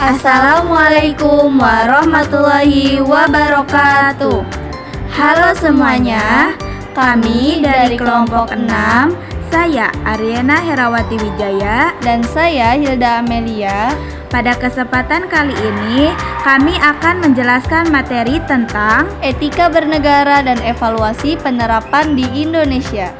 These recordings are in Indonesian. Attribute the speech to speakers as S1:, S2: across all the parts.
S1: Assalamualaikum warahmatullahi wabarakatuh. Halo semuanya, kami dari kelompok 6.
S2: Saya Aryana Herawati Wijaya
S1: dan saya Hilda Amelia.
S2: Pada kesempatan kali ini, kami akan menjelaskan materi tentang
S1: etika bernegara dan evaluasi penerapan di Indonesia.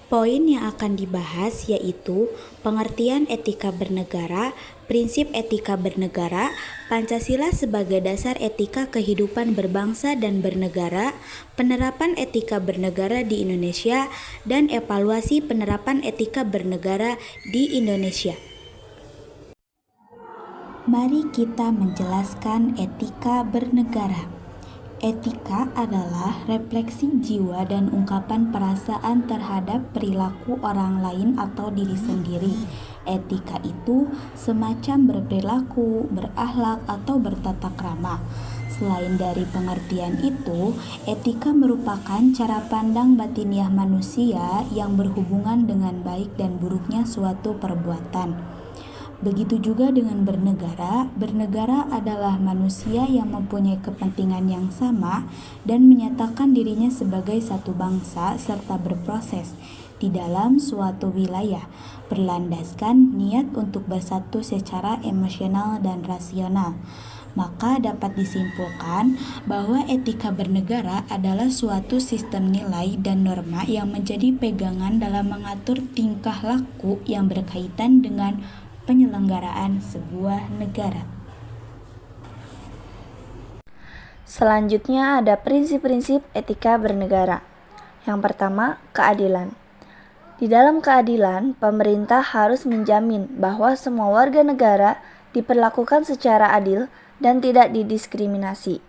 S3: Poin yang akan dibahas yaitu pengertian etika bernegara, prinsip etika bernegara, Pancasila sebagai dasar etika kehidupan berbangsa dan bernegara, penerapan etika bernegara di Indonesia, dan evaluasi penerapan etika bernegara di Indonesia. Mari kita menjelaskan etika bernegara. Etika adalah refleksi jiwa dan ungkapan perasaan terhadap perilaku orang lain atau diri sendiri. Etika itu semacam berperilaku, berakhlak, atau bertata krama. Selain dari pengertian itu, etika merupakan cara pandang batiniah manusia yang berhubungan dengan baik dan buruknya suatu perbuatan. Begitu juga dengan bernegara. Bernegara adalah manusia yang mempunyai kepentingan yang sama dan menyatakan dirinya sebagai satu bangsa serta berproses di dalam suatu wilayah, berlandaskan niat untuk bersatu secara emosional dan rasional. Maka dapat disimpulkan bahwa etika bernegara adalah suatu sistem nilai dan norma yang menjadi pegangan dalam mengatur tingkah laku yang berkaitan dengan penyelenggaraan sebuah negara.
S1: Selanjutnya ada prinsip-prinsip etika bernegara. Yang pertama, keadilan. Di dalam keadilan, pemerintah harus menjamin bahwa semua warga negara diperlakukan secara adil dan tidak didiskriminasi.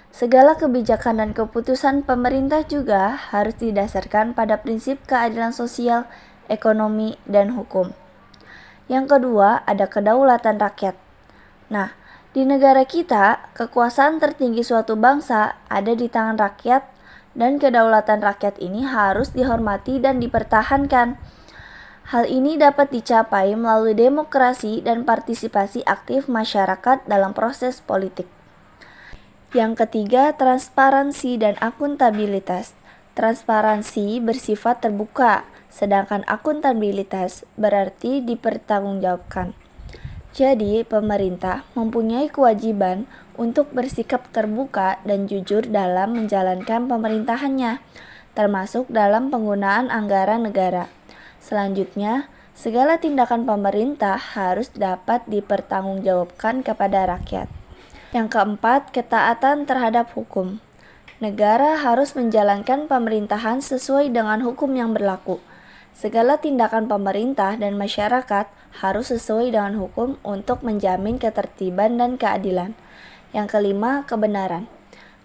S1: Segala kebijakan dan keputusan pemerintah juga harus didasarkan pada prinsip keadilan sosial, ekonomi, dan hukum. Yang kedua, ada kedaulatan rakyat. Nah, di negara kita, kekuasaan tertinggi suatu bangsa ada di tangan rakyat dan kedaulatan rakyat ini harus dihormati dan dipertahankan. Hal ini dapat dicapai melalui demokrasi dan partisipasi aktif masyarakat dalam proses politik. Yang ketiga, transparansi dan akuntabilitas. Transparansi bersifat terbuka, sedangkan akuntabilitas berarti dipertanggungjawabkan. Jadi, pemerintah mempunyai kewajiban untuk bersikap terbuka dan jujur dalam menjalankan pemerintahannya, termasuk dalam penggunaan anggaran negara. Selanjutnya, segala tindakan pemerintah harus dapat dipertanggungjawabkan kepada rakyat. Yang keempat, ketaatan terhadap hukum. Negara harus menjalankan pemerintahan sesuai dengan hukum yang berlaku. Segala tindakan pemerintah dan masyarakat harus sesuai dengan hukum untuk menjamin ketertiban dan keadilan. Yang kelima, kebenaran.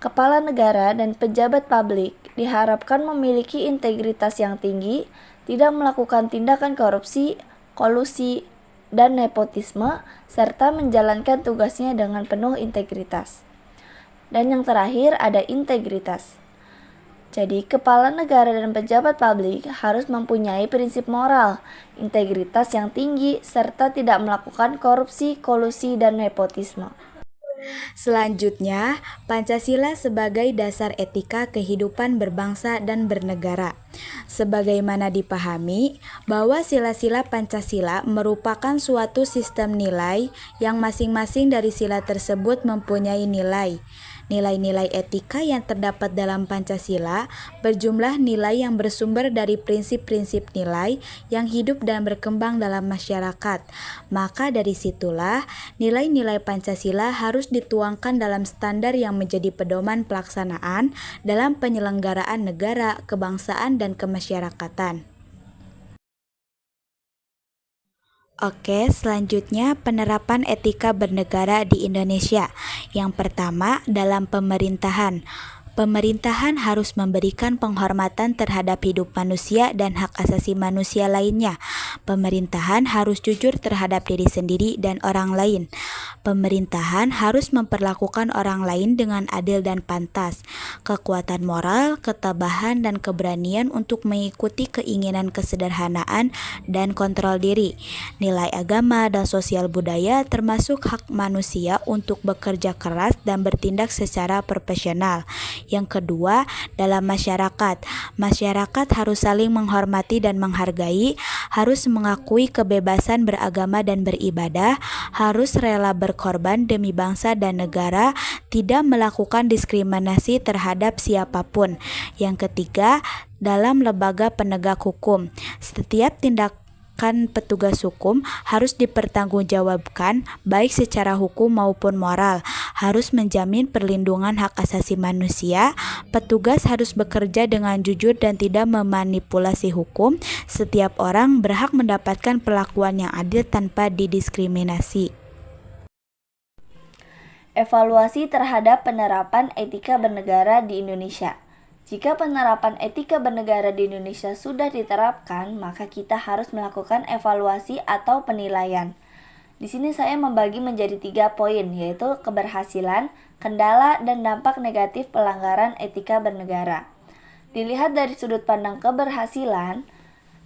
S1: Kepala negara dan pejabat publik diharapkan memiliki integritas yang tinggi, tidak melakukan tindakan korupsi, kolusi, dan nepotisme, serta menjalankan tugasnya dengan penuh integritas. Dan yang terakhir ada integritas. Jadi, kepala negara dan pejabat publik harus mempunyai prinsip moral, integritas yang tinggi, serta tidak melakukan korupsi, kolusi, dan nepotisme.
S3: Selanjutnya, Pancasila sebagai dasar etika kehidupan berbangsa dan bernegara. Sebagaimana dipahami bahwa sila-sila Pancasila merupakan suatu sistem nilai yang masing-masing dari sila tersebut mempunyai nilai. Nilai-nilai etika yang terdapat dalam Pancasila berjumlah nilai yang bersumber dari prinsip-prinsip nilai yang hidup dan berkembang dalam masyarakat. Maka dari situlah nilai-nilai Pancasila harus dituangkan dalam standar yang menjadi pedoman pelaksanaan dalam penyelenggaraan negara, kebangsaan, dan kemasyarakatan. Oke, selanjutnya penerapan etika bernegara di Indonesia. Yang pertama, dalam pemerintahan. Pemerintahan harus memberikan penghormatan terhadap hidup manusia dan hak asasi manusia lainnya. Pemerintahan harus jujur terhadap diri sendiri dan orang lain. Pemerintahan harus memperlakukan orang lain dengan adil dan pantas. Kekuatan moral, ketabahan, dan keberanian untuk mengikuti keinginan kesederhanaan dan kontrol diri. Nilai agama dan sosial budaya termasuk hak manusia untuk bekerja keras dan bertindak secara profesional. Yang kedua, dalam masyarakat harus saling menghormati dan menghargai, harus mengakui kebebasan beragama dan beribadah, harus rela berkorban demi bangsa dan negara, tidak melakukan diskriminasi terhadap siapapun. Yang ketiga, dalam lembaga penegak hukum, setiap tindakan petugas hukum harus dipertanggungjawabkan baik secara hukum maupun moral, harus menjamin perlindungan hak asasi manusia, petugas harus bekerja dengan jujur dan tidak memanipulasi hukum, setiap orang berhak mendapatkan perlakuan yang adil tanpa didiskriminasi.
S1: Evaluasi terhadap penerapan etika bernegara di Indonesia. Jika penerapan etika bernegara di Indonesia sudah diterapkan, maka kita harus melakukan evaluasi atau penilaian. Di sini saya membagi menjadi 3 poin, yaitu keberhasilan, kendala, dan dampak negatif pelanggaran etika bernegara. Dilihat dari sudut pandang keberhasilan,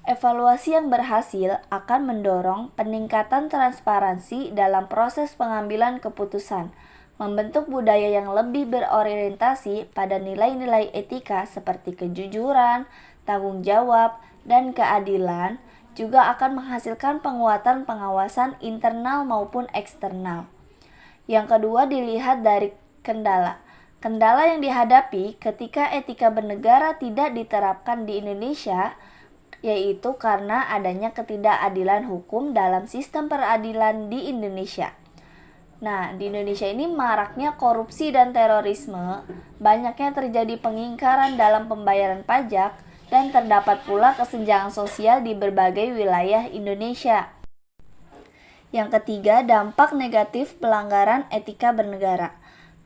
S1: evaluasi yang berhasil akan mendorong peningkatan transparansi dalam proses pengambilan keputusan, membentuk budaya yang lebih berorientasi pada nilai-nilai etika seperti kejujuran, tanggung jawab, dan keadilan, juga akan menghasilkan penguatan pengawasan internal maupun eksternal. Yang kedua, dilihat dari kendala. Kendala yang dihadapi ketika etika bernegara tidak diterapkan di Indonesia, yaitu karena adanya ketidakadilan hukum dalam sistem peradilan di Indonesia. Nah, di Indonesia ini maraknya korupsi dan terorisme, banyaknya terjadi pengingkaran dalam pembayaran pajak, dan terdapat pula kesenjangan sosial di berbagai wilayah Indonesia. Yang ketiga, dampak negatif pelanggaran etika bernegara.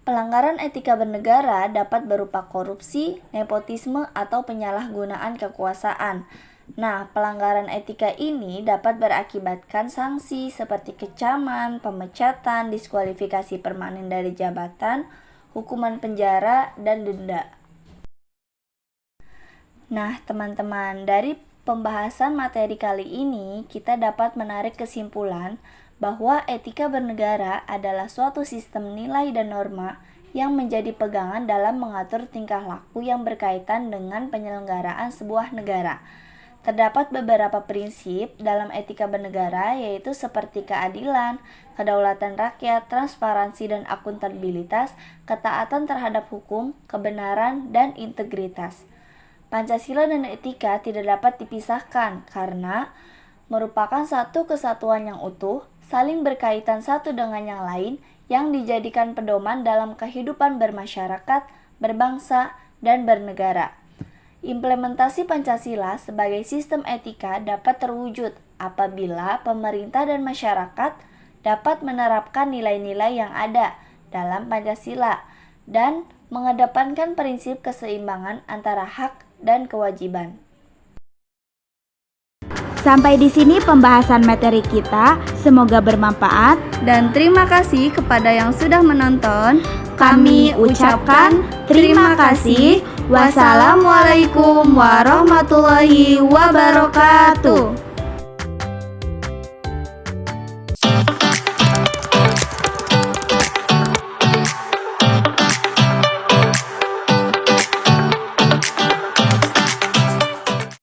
S1: Pelanggaran etika bernegara dapat berupa korupsi, nepotisme, atau penyalahgunaan kekuasaan. Nah, pelanggaran etika ini dapat berakibatkan sanksi seperti kecaman, pemecatan, diskualifikasi permanen dari jabatan, hukuman penjara, dan denda. Nah, teman-teman, dari pembahasan materi kali ini, kita dapat menarik kesimpulan bahwa etika bernegara adalah suatu sistem nilai dan norma yang menjadi pegangan dalam mengatur tingkah laku yang berkaitan dengan penyelenggaraan sebuah negara. Terdapat beberapa prinsip dalam etika bernegara, yaitu seperti keadilan, kedaulatan rakyat, transparansi dan akuntabilitas, ketaatan terhadap hukum, kebenaran, dan integritas. Pancasila dan etika tidak dapat dipisahkan karena merupakan satu kesatuan yang utuh, saling berkaitan satu dengan yang lain, yang dijadikan pedoman dalam kehidupan bermasyarakat, berbangsa, dan bernegara. Implementasi Pancasila sebagai sistem etika dapat terwujud apabila pemerintah dan masyarakat dapat menerapkan nilai-nilai yang ada dalam Pancasila dan mengedepankan prinsip keseimbangan antara hak dan kewajiban.
S2: Sampai di sini pembahasan materi kita, semoga bermanfaat
S1: Dan terima kasih kepada yang sudah menonton.
S2: Kami ucapkan terima kasih. Wassalamualaikum warahmatullahi wabarakatuh.